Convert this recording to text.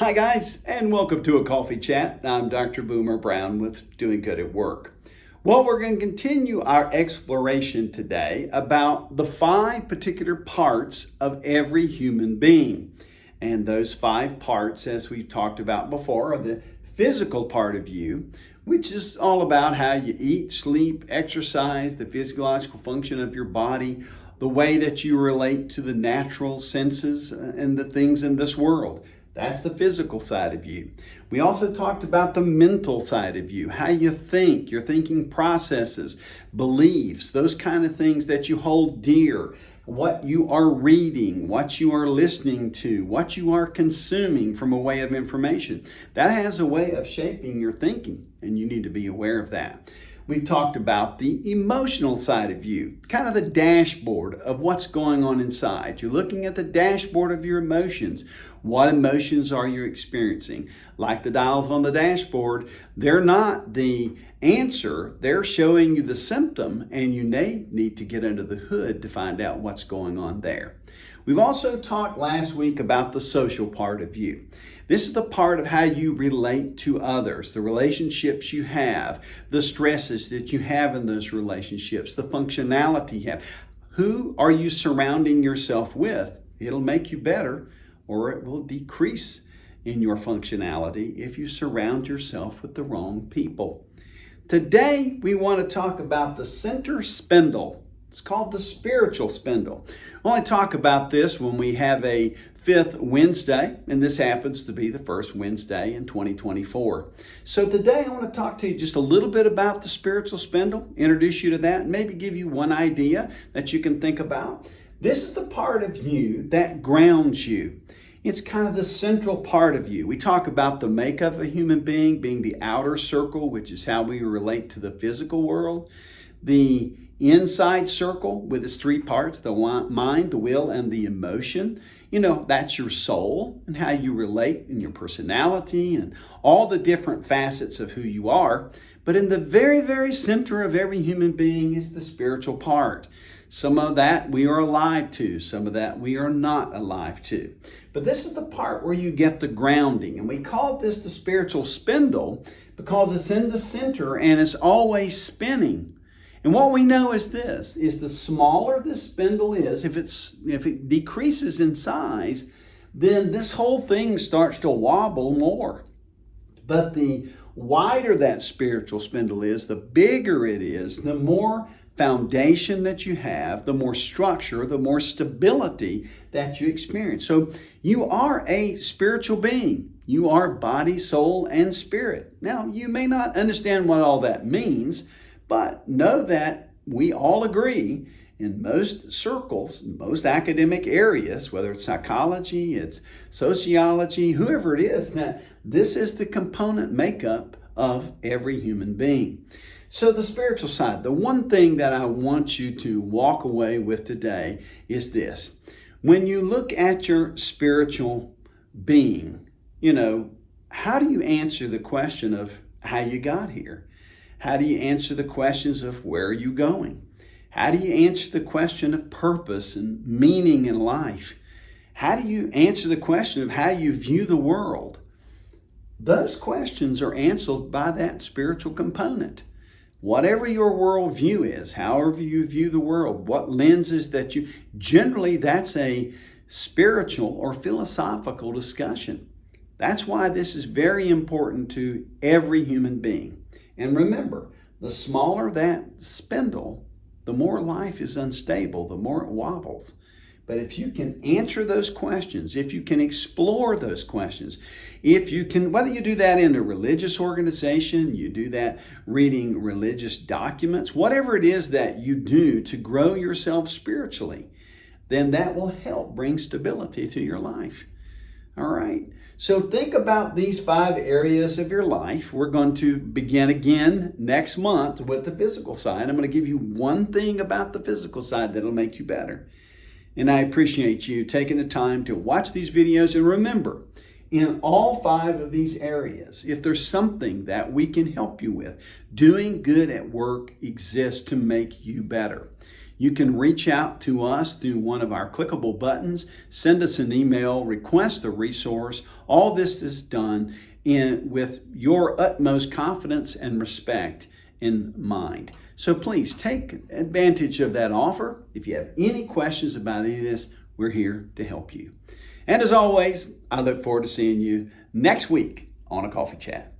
Hi, guys, and welcome to a coffee chat. I'm Dr. Boomer Brown with Doing Good at Work. Well, we're going to continue our exploration today about the 5 particular parts of every human being. And those 5 parts, as we've talked about before, are the physical part of you, which is all about how you eat, sleep, exercise, the physiological function of your body, the way that you relate to the natural senses and the things in this world. That's the physical side of you. We also talked about the mental side of you, how you think, your thinking processes, beliefs, those kind of things that you hold dear, what you are reading, what you are listening to, what you are consuming from a way of information. That has a way of shaping your thinking, and you need to be aware of that. We talked about the emotional side of you, kind of the dashboard of what's going on inside. You're looking at the dashboard of your emotions. What emotions are you experiencing? Like the dials on the dashboard, they're not the answer. They're showing you the symptom, and you may need to get under the hood to find out what's going on there. We've also talked last week about the social part of you. This is the part of how you relate to others, the relationships you have, the stresses that you have in those relationships, the functionality you have. Who are you surrounding yourself with? It'll make you better, or it will decrease in your functionality if you surround yourself with the wrong people. Today, we want to talk about the center spindle. It's called the spiritual spindle. I only talk about this when we have a 5th Wednesday, and this happens to be the first Wednesday in 2024. So today I want to talk to you just a little bit about the spiritual spindle, introduce you to that, and maybe give you one idea that you can think about. This is the part of you that grounds you. It's kind of the central part of you. We talk about the makeup of a human being being the outer circle, which is how we relate to the physical world. The inside circle with its 3 parts, the mind, the will, and the emotion. That's your soul and how you relate in your personality and all the different facets of who you are. But in the very, very center of every human being is the spiritual part. Some of that we are alive to, some of that we are not alive to. But this is the part where you get the grounding. And we call this the spiritual spindle because it's in the center and it's always spinning. And what we know is this, is the smaller the spindle is, if it decreases in size, then this whole thing starts to wobble more. But the wider that spiritual spindle is, the bigger it is, the more foundation that you have, the more structure, the more stability that you experience. So you are a spiritual being. You are body, soul, and spirit. Now, you may not understand what all that means, but know that we all agree in most circles, most academic areas, whether it's psychology, it's sociology, whoever it is, that this is the component makeup of every human being. So the spiritual side, the one thing that I want you to walk away with today is this. When you look at your spiritual being, how do you answer the question of how you got here? How do you answer the questions of where are you going? How do you answer the question of purpose and meaning in life? How do you answer the question of how you view the world? Those questions are answered by that spiritual component. Whatever your worldview is, however you view the world, what lenses that generally that's a spiritual or philosophical discussion. That's why this is very important to every human being. And remember, the smaller that spindle, the more life is unstable, the more it wobbles. But if you can answer those questions, if you can explore those questions, if you can, whether you do that in a religious organization, you do that reading religious documents, whatever it is that you do to grow yourself spiritually, then that will help bring stability to your life. All right. So think about these 5 areas of your life. We're going to begin again next month with the physical side. I'm going to give you one thing about the physical side that'll make you better. And I appreciate you taking the time to watch these videos. And remember, in all 5 of these areas, if there's something that we can help you with, Doing Good at Work exists to make you better. You can reach out to us through one of our clickable buttons, send us an email, request a resource. All this is done with your utmost confidence and respect in mind. So please take advantage of that offer. If you have any questions about any of this, we're here to help you. And as always, I look forward to seeing you next week on A Coffee Chat.